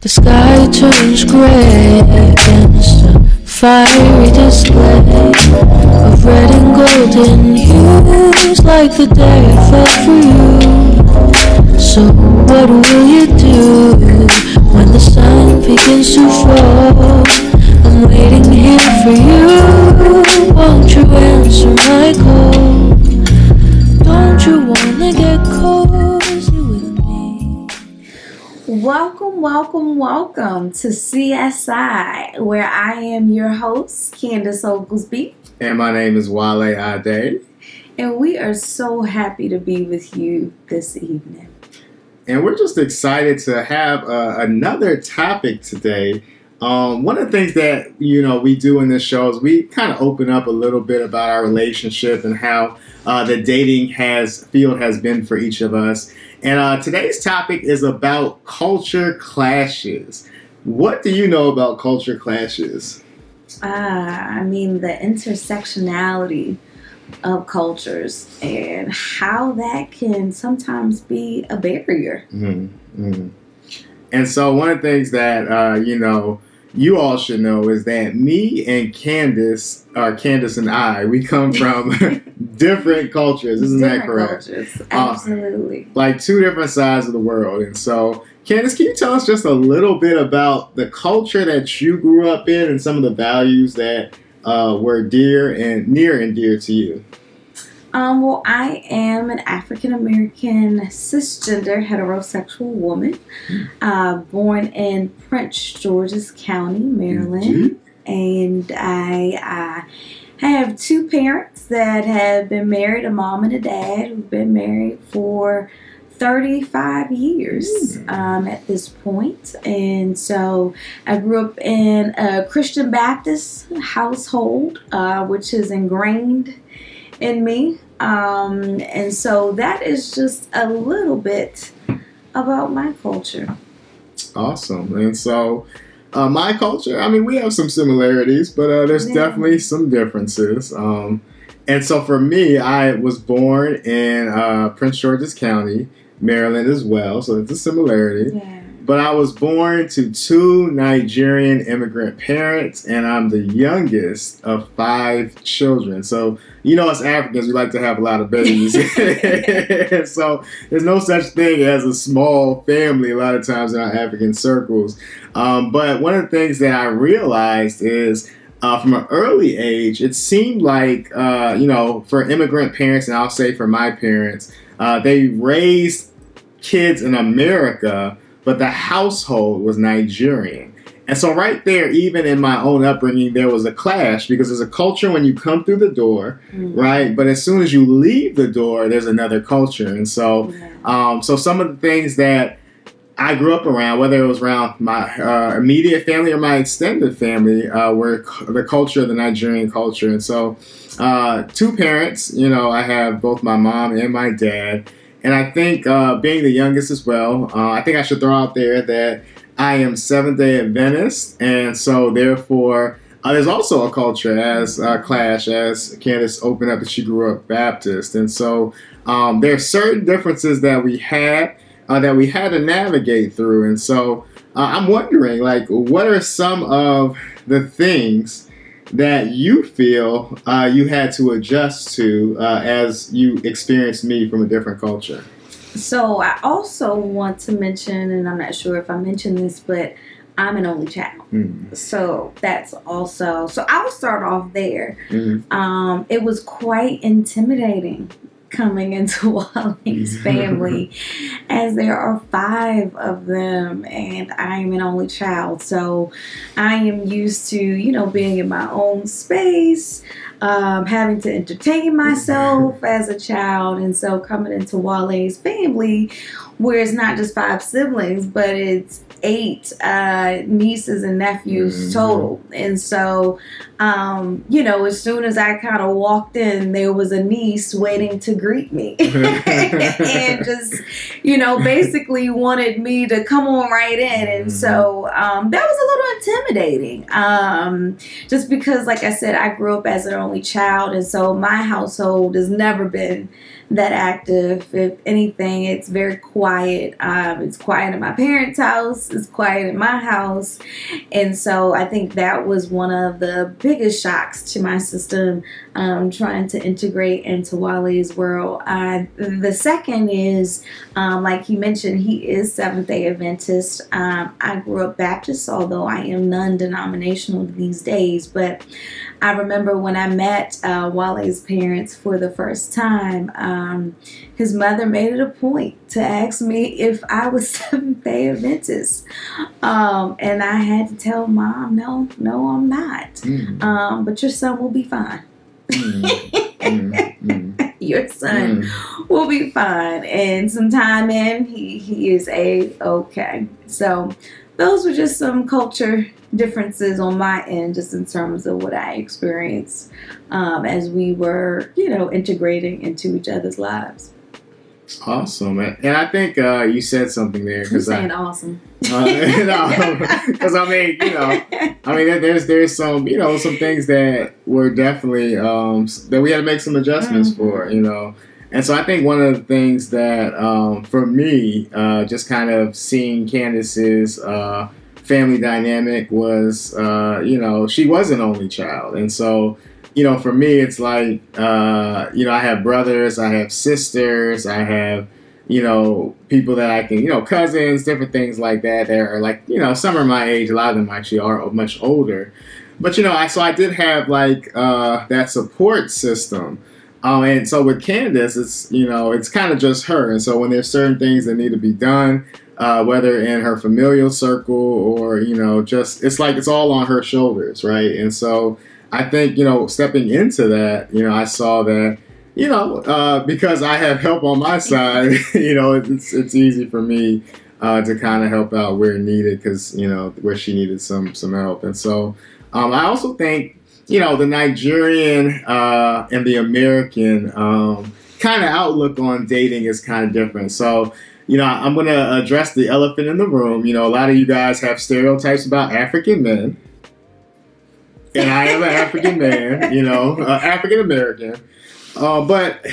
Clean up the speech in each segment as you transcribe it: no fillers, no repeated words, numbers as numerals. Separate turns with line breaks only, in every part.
The sky turns gray against a fiery display of red and golden hues, like the day it fell for you. So what will you do when the sun begins to fall? I'm waiting here for you. Won't you answer my call? Don't you wanna get cozy with me?
Welcome to CSI, where I am your host, Candace Oglesby.
And my name is Wale.
And we are so happy to be with you this evening.
And we're just excited to have another topic today. One of the things that, we do in this show is we kind of open up a little bit about our relationship and how the dating field has been for each of us. And today's topic is about culture clashes. What do you know about culture clashes?
The intersectionality of cultures and how that can sometimes be a barrier.
Mm-hmm. And so one of the things that, you all should know is that me and Candace, or Candace and I, we come from different cultures. Isn't that correct?
Cultures. Absolutely.
Like two different sides of the world. And so, Candace, can you tell us just a little bit about the culture that you grew up in and some of the values that were near and dear to you?
I am an African-American cisgender heterosexual woman, born in Prince George's County, Maryland. Mm-hmm. And I have two parents that have been married, a mom and a dad, who've been married for 35 years at this point. And so I grew up in a Christian Baptist household, which is ingrained in me. And so that is just a little bit about my culture.
Awesome. And so my culture, we have some similarities, but there's definitely some differences. And so for me, I was born in Prince George's County, Maryland as well. So it's a similarity. Yeah. But I was born to two Nigerian immigrant parents, and I'm the youngest of 5 children. So, us Africans, we like to have a lot of babies. So there's no such thing as a small family a lot of times in our African circles. But one of the things that I realized is from an early age, it seemed like, for immigrant parents, and I'll say for my parents, they raised kids in America, but the household was Nigerian. And so right there, even in my own upbringing, there was a clash because there's a culture when you come through the door, right? But as soon as you leave the door, there's another culture. And so, so some of the things that I grew up around, whether it was around my immediate family or my extended family, were the culture of the Nigerian culture. And so 2 parents, I have both my mom and my dad. And I think being the youngest as well, I think I should throw out there that I am Seventh-day Adventist. And so therefore, there's also a culture as clash, as Candace opened up that she grew up Baptist. And so there are certain differences that we had to navigate through. And so I'm wondering, what are some of the things that you feel you had to adjust to as you experienced me from a different culture?
So I also want to mention, and I'm not sure if I mentioned this, but I'm an only child. Mm-hmm. So that's also, so I'll start off there. Mm-hmm. It was quite intimidating coming into Wale's family, as there are 5 of them, and I am an only child. So I am used to, being in my own space, having to entertain myself as a child. And so coming into Wale's family, where it's not just 5 siblings, but it's 8 nieces and nephews total. And so, as soon as I kind of walked in, there was a niece waiting to greet me and just, basically wanted me to come on right in. And so that was a little intimidating, just because, like I said, I grew up as an only child. And so my household has never been that active. If anything, it's very quiet. It's quiet in my parents' house. It's quiet in my house. And so I think that was one of the biggest shocks to my system, trying to integrate into Wale's world. The second is, like you mentioned, he is Seventh-day Adventist. I grew up Baptist, although I am non-denominational these days. But I remember when I met Wale's parents for the first time, his mother made it a point to ask me if I was Seventh-day Adventist. And I had to tell Mom, no, I'm not. But your son will be fine. Your son will be fine. And some time in, he is okay. So those were just some culture differences on my end, just in terms of what I experienced as we were, integrating into each other's lives.
Awesome. And I think you said something there.
You're saying awesome.
Because there's some, some things that were definitely, that we had to make some adjustments for, And so I think one of the things that, for me, just kind of seeing Candace's family dynamic was, she was an only child. And so, for me, it's like, I have brothers, I have sisters, I have, people that I can, cousins, different things like that. They're like, some are my age. A lot of them actually are much older. But, I did have like that support system. And so with Candace, it's kind of just her. And so when there's certain things that need to be done, whether in her familial circle or, just, it's like it's all on her shoulders, right? And so I think, stepping into that, I saw that, because I have help on my side, it's easy for me to kind of help out where needed, because, where she needed some help. And so I also think, the Nigerian and the American kind of outlook on dating is kind of different. So, I'm going to address the elephant in the room. A lot of you guys have stereotypes about African men. And I am an African man, African American. But,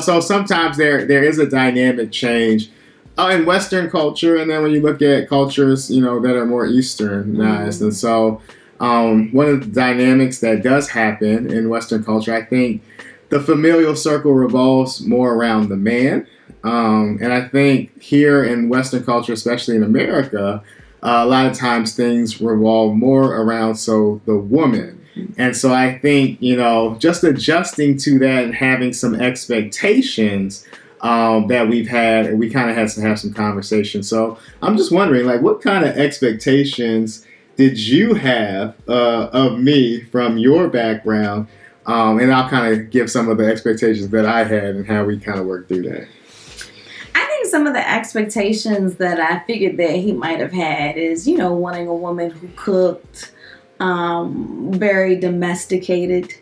so sometimes there is a dynamic change in Western culture. And then when you look at cultures, that are more Easternized. And so one of the dynamics that does happen in Western culture, I think the familial circle revolves more around the man. And I think here in Western culture, especially in America, a lot of times things revolve more around the woman. And so I think, just adjusting to that and having some expectations that we've had, we kind of had to have some conversations. So I'm just wondering, like, what kind of expectations did you have of me from your background? And I'll kind of give some of the expectations that I had and how we kind of worked through that.
I think some of the expectations that I figured that he might have had is, wanting a woman who cooked, very domesticated.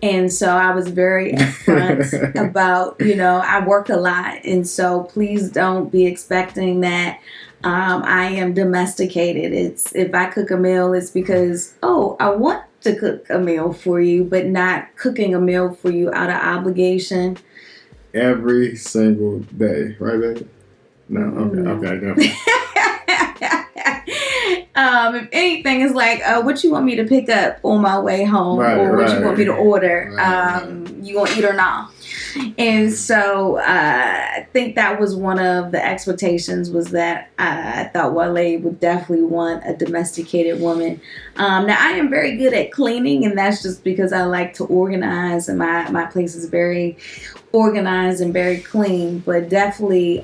And so I was very upfront about, I work a lot. And so please don't be expecting that I am domesticated. It's, if I cook a meal, it's because, I want to cook a meal for you, but not cooking a meal for you out of obligation.
Every single day, right, baby? No, okay, definitely.
If anything, it's like, what you want me to pick up on my way home, or what you want me to order? You gonna eat or not? And so I think that was one of the expectations, was that I thought Wale would definitely want a domesticated woman. Now, I am very good at cleaning, and that's just because I like to organize, and my place is very organized and very clean. But definitely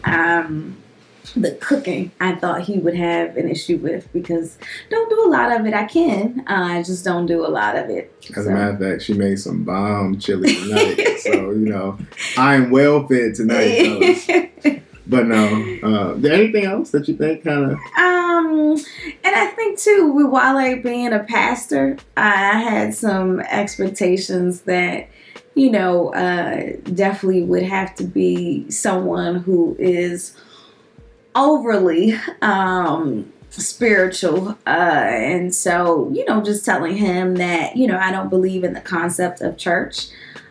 the cooking, I thought he would have an issue with, because don't do a lot of it. I can, I just don't do a lot of it.
As a matter of fact, she made some bomb chili tonight. So, I'm well fed tonight, fellas. But no, is there anything else that you think kind of?
And I think too, with Wale being a pastor, I had some expectations that, definitely would have to be someone who is overly spiritual, and so just telling him that I don't believe in the concept of church.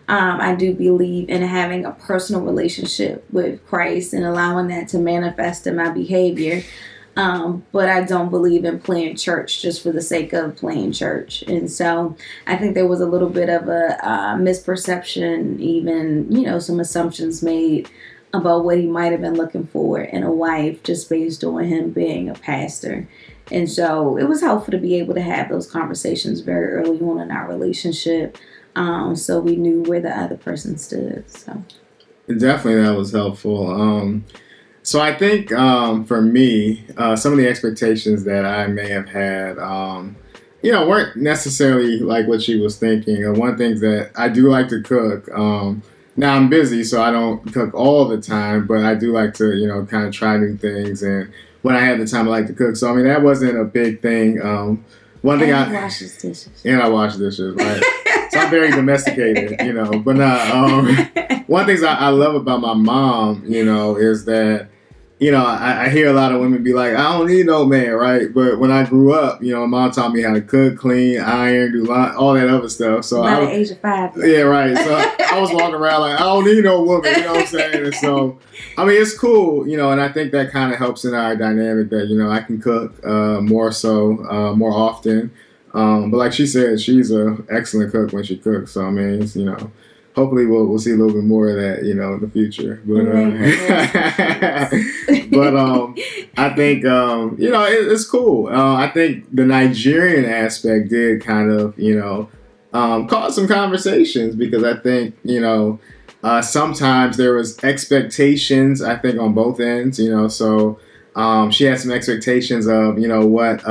I do believe in having a personal relationship with Christ and allowing that to manifest in my behavior. But I don't believe in playing church just for the sake of playing church. And so I think there was a little bit of a misperception, even, some assumptions made about what he might have been looking for in a wife just based on him being a pastor. And so it was helpful to be able to have those conversations very early on in our relationship, so we knew where the other person stood. So
definitely that was helpful. So I think for me, some of the expectations that I may have had, weren't necessarily like what she was thinking. One thing that I do like to cook. Now I'm busy, so I don't cook all the time, but I do like to, kind of try new things. And when I have the time, I like to cook. So, I mean, that wasn't a big thing. One thing
I wash his dishes.
And I wash dishes, right? So I'm very domesticated, But one thing I love about my mom, is that, I hear a lot of women be like, I don't need no man, right? But when I grew up, my mom taught me how to cook, clean, iron, do all that other stuff. So
by the age of 5.
Yeah, right. So I was walking around like, I don't need no woman, you know what I'm saying? And so, I mean, it's cool, and I think that kind of helps in our dynamic that, I can cook more often. But like she said, she's an excellent cook when she cooks. So, I mean, it's, hopefully we'll see a little bit more of that, in the future. But I think it's cool. I think the Nigerian aspect did kind of cause some conversations because I think sometimes there was expectations I think on both ends. So she had some expectations of what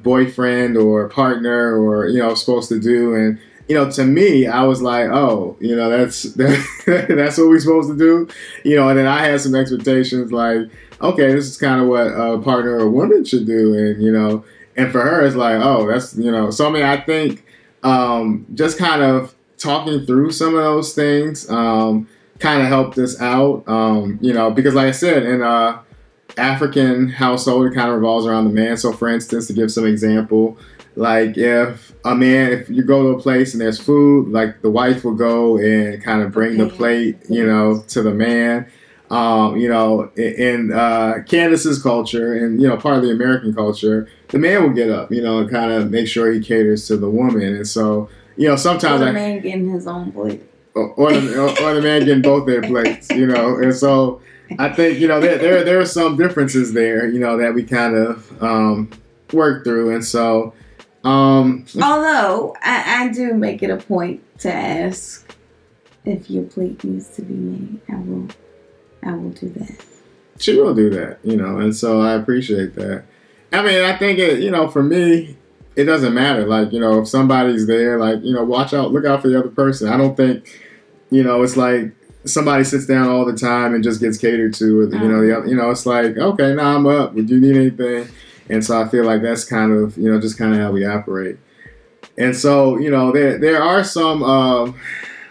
boyfriend or partner or supposed to do and. To me, I was like, oh, that's what we're supposed to do, and then I had some expectations like, okay, this is kind of what a partner or woman should do, and for her, it's like, oh, that's, so I mean, I think just kind of talking through some of those things kind of helped us out, because like I said, in African household, it kind of revolves around the man. So for instance, to give some example, like if you go to a place and there's food, like the wife will go and kind of bring the plate, to the man. In Candace's culture and, part of the American culture, the man will get up, and kind of make sure he caters to the woman. And so, sometimes
the man getting his own plate.
Or the man getting both their plates, and so I think, there are some differences there, that we kind of work through. And so,
although I do make it a point to ask if your plate needs to be made, I will do that.
She will do that, and so I appreciate that. I mean, I think it, for me, it doesn't matter. Like, if somebody's there, like, look out for the other person. I don't think, it's like somebody sits down all the time and just gets catered to. It's like, okay, now I'm up. Would you need anything? And so I feel like that's kind of, just kind of how we operate. And so, there are some,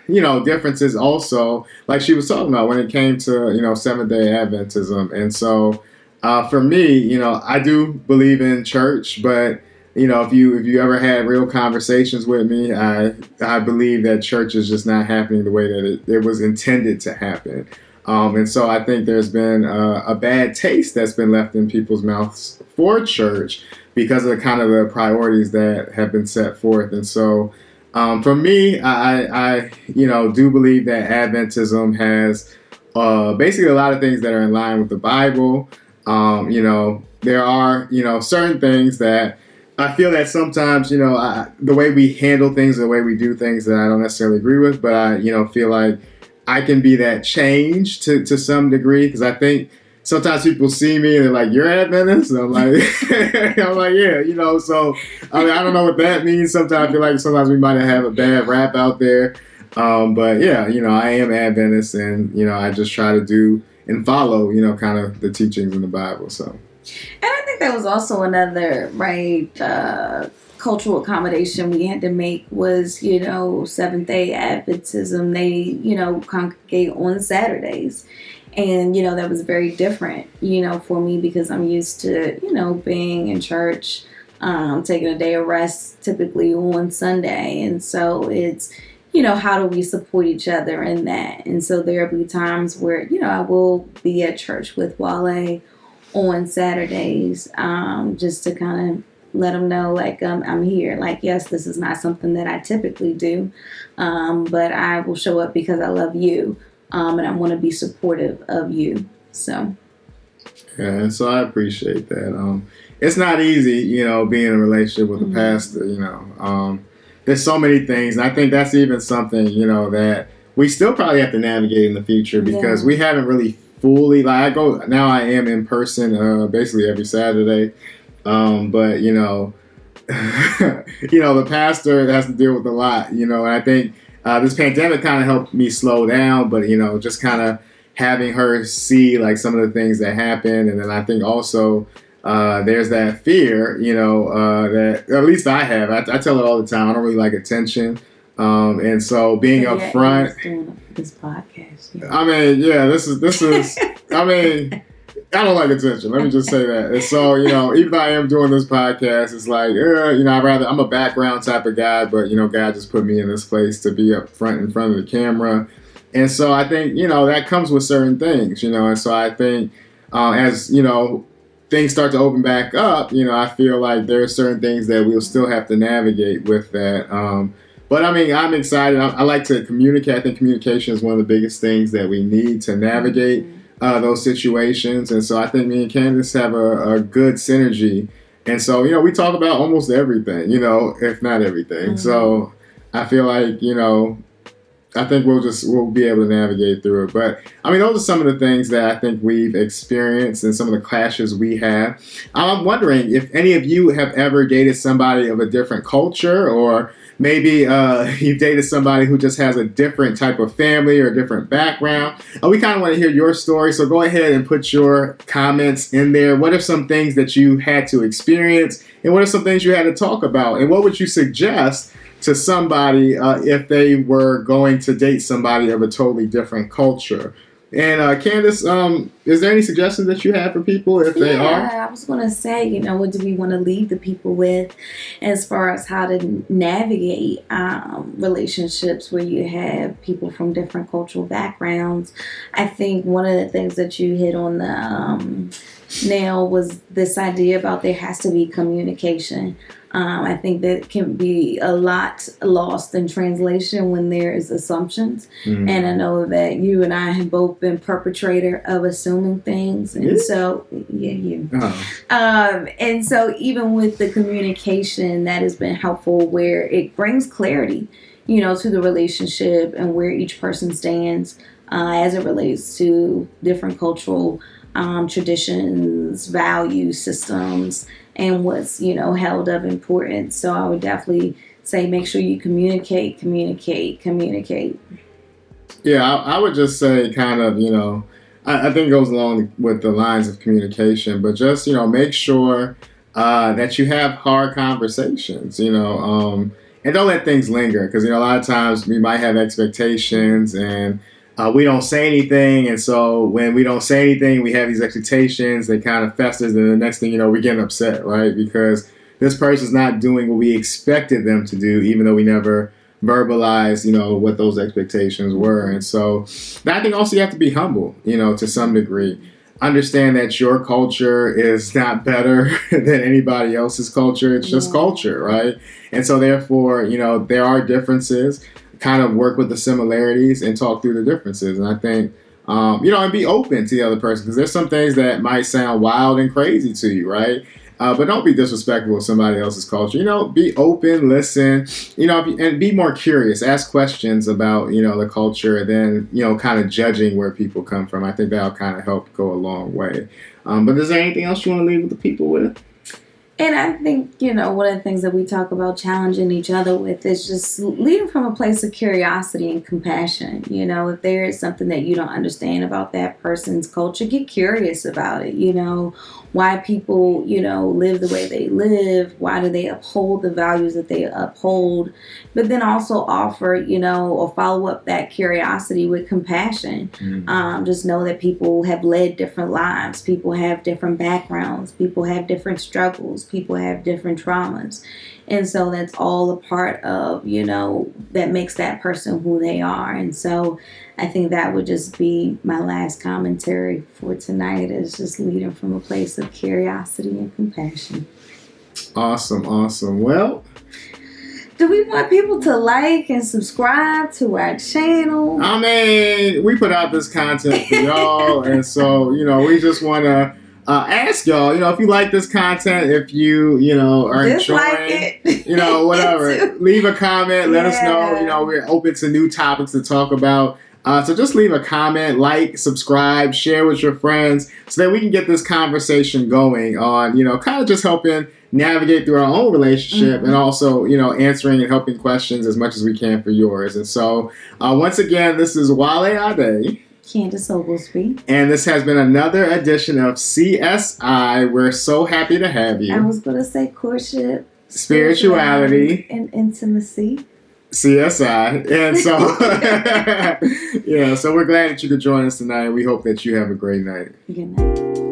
differences also, like she was talking about when it came to, Seventh-day Adventism. And so for me, I do believe in church, but, if you ever had real conversations with me, I believe that church is just not happening the way that it was intended to happen. And so I think there's been a bad taste that's been left in people's mouths for church because of kind of the priorities that have been set forth. And so for me, I do believe that Adventism has basically a lot of things that are in line with the Bible. There are, certain things that I feel that sometimes, the way we handle things, the way we do things that I don't necessarily agree with, but I, feel like I can be that change to some degree because I think sometimes people see me and they're like, "You're Adventist?" And I'm like, yeah, So I mean, I don't know what that means. Sometimes I feel like sometimes we might have a bad rap out there, but yeah, I am Adventist, and I just try to do and follow, kind of the teachings in the Bible. So, and
I think that was also another cultural accommodation we had to make was, Seventh-day Adventism. They, congregate on Saturdays. And, that was very different, for me because I'm used to, being in church, taking a day of rest typically on Sunday. And so it's, how do we support each other in that? And so there'll be times where, I will be at church with Wale on Saturdays, just to kind of let them know, like, I'm here. Like, yes, this is not something that I typically do, but I will show up because I love you, and I want to be supportive of you. So.
Yeah, and so I appreciate that. It's not easy, being in a relationship with a pastor, there's so many things. And I think that's even something, that we still probably have to navigate in the future because we haven't really fully, I am in person basically every Saturday. But, the pastor has to deal with a lot, and I think this pandemic kind of helped me slow down, but, just kind of having her see like some of the things that happen. And then I think also there's that fear, that at least I have. I tell her all the time, I don't really like attention. And so being up front.
This podcast. Yeah.
I mean, this is, I mean, I don't like attention. Let me just say that. And so, even though I am doing this podcast, it's like, I'm a background type of guy, but, God just put me in this place to be up front in front of the camera. And so I think, that comes with certain things, and so I think as, things start to open back up, I feel like there are certain things that we'll still have to navigate with that. But I mean, I'm excited. I like to communicate. I think communication is one of the biggest things that we need to navigate those situations. And so I think me and Candace have a good synergy. And so, we talk about almost everything, if not everything. Mm-hmm. So I feel like, I think we'll be able to navigate through it. But I mean, those are some of the things that I think we've experienced and some of the clashes we have. I'm wondering if any of you have ever dated somebody of a different culture, or maybe you've dated somebody who just has a different type of family or a different background. We kind of want to hear your story. So go ahead and put your comments in there. What are some things that you had to experience? And what are some things you had to talk about? And what would you suggest to somebody if they were going to date somebody of a totally different culture? And Candace, is there any suggestions that you have for people if they are?
Yeah, I was going to say, what do we want to leave the people with as far as how to navigate relationships where you have people from different cultural backgrounds? I think one of the things that you hit on the nail was this idea about there has to be communication. I think that can be a lot lost in translation when there is assumptions. Mm-hmm. And I know that you and I have both been perpetrator of assuming things. And so, you. Uh-huh. And so even with the communication, that has been helpful where it brings clarity, to the relationship and where each person stands as it relates to different cultural traditions, values, systems, and what's, held of importance. So I would definitely say make sure you communicate.
Yeah, I would just say kind of, I think it goes along with the lines of communication, but just, make sure that you have hard conversations, and don't let things linger because, a lot of times we might have expectations and we don't say anything, and so when we don't say anything, we have these expectations. They kind of festers, and the next thing you know, we're getting upset, right? Because this person's not doing what we expected them to do, even though we never verbalized, what those expectations were. And so I think also you have to be humble, to some degree. Understand that your culture is not better than anybody else's culture. It's just culture, right? And so therefore, there are differences. Kind of work with the similarities and talk through the differences. And I think, and be open to the other person because there's some things that might sound wild and crazy to you, right? But don't be disrespectful of somebody else's culture. Be open, listen, and be more curious. Ask questions about, the culture than, kind of judging where people come from. I think that'll kind of help go a long way. But is there anything else you want to leave with the people with?
And I think, one of the things that we talk about challenging each other with is just leading from a place of curiosity and compassion. If there is something that you don't understand about that person's culture, get curious about it. Why people, live the way they live. Why do they uphold the values that they uphold? But then also offer, or follow up that curiosity with compassion. Mm-hmm. Just know that people have led different lives. People have different backgrounds. People have different struggles. people have different traumas. And so that's all a part of, you know, that makes that person who they are. And so I think that would just be my last commentary for tonight, is just leading from a place of curiosity and compassion.
Awesome, awesome. Well,
do we want people to like and subscribe to our channel?
I mean, we put out this content for y'all, and so, you know, we just want to ask y'all, you know, if you like this content, if you, you know, are enjoying, you know, whatever, leave a comment, let us know. You know, we're open to new topics to talk about. So just leave a comment, like, subscribe, share with your friends so that we can get this conversation going on, you know, kind of just helping navigate through our own relationship and also, you know, answering and helping questions as much as we can for yours. And so, once again, this is Wale Ade.
Candace Oglesby.
And this has been another edition of CSI. We're so happy to have you.
I was going to say Courtship,
Spirituality,
and Intimacy.
CSI. And so, yeah, so we're glad that you could join us tonight. We hope that you have a great night.
Good night.